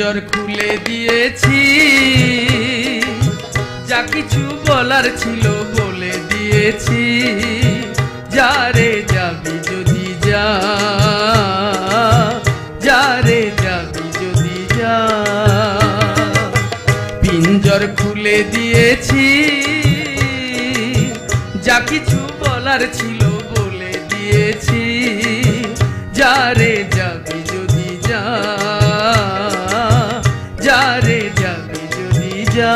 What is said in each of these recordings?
পিঞ্জর খুলে দিয়েছি, যা কিছু বলার ছিল বলে দিয়েছি। যারে যাবি যদি যা, যারে যাবি যদি যা। পিঞ্জর খুলে দিয়েছি, যা কিছু বলার ছিল বলে দিয়েছি। যারে যাবি যদি যা, যারে যাবি যদি যা।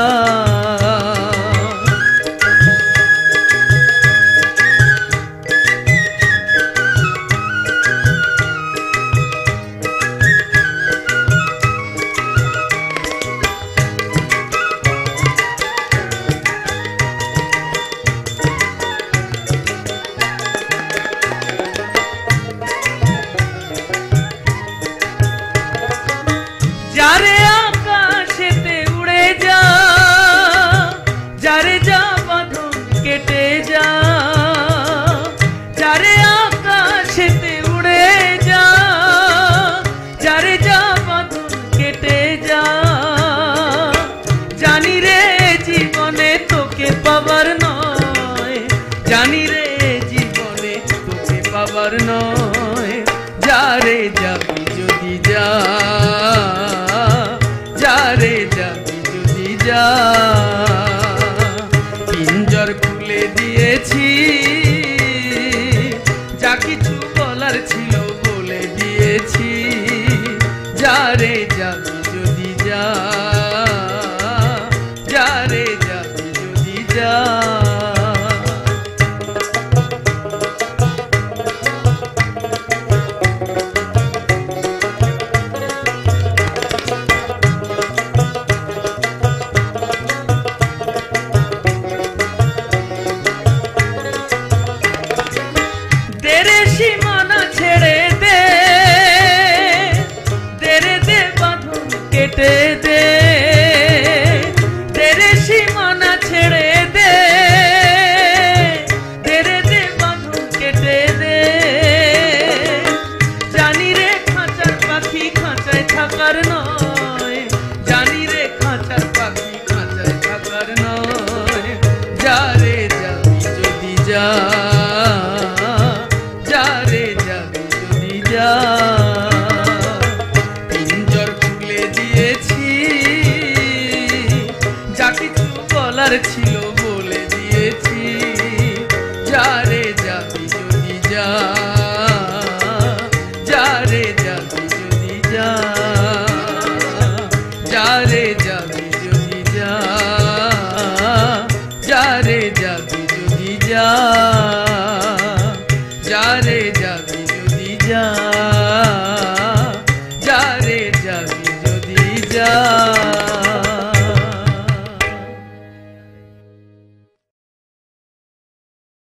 যারে আকাশেতে উড়ে যা, যারে যা বাঁধন কেটে যা। যারে আকাশেতে উড়ে যা, যারে যা বাঁধন কেটে যা। জানি রে জীবনে তোকে পাবার নয়, জানি রে জীবনে তোকে পাবার নয়। যারে যাবি যদি যা, যারে যাবি যদি যা। পিঞ্জর খুলে দিয়েছি, যা কিছু বলার ছিল বলে দিয়েছি। যারে যাবি যদি যা, যারে যাবি যদি যা। সীমানা ছেড়ে দে, দেরে দে বাঁধন কেটে দে। দেরে সীমানা ছেড়ে দে, দেরে দে বাঁধন কেটে দে। জানি রে খাঁচার পাখি খাঁচায় থাকার নয়, জানি রে খাঁচার পাখি খাঁচায় থাকার নয়। যারে যাবি যদি যা, যারে যাবি যদি যা। পিঞ্জর খুলে দিয়েছি, যা কিছু বলার ছিল বলে দিয়েছি। যারে যাবি যদি যা, যারে যাবি যদি যা। যারে যাবি যদি যা, যারে যাবি যদি যা। যারে যাবি যদি যা, যারে যাবি যদি যা।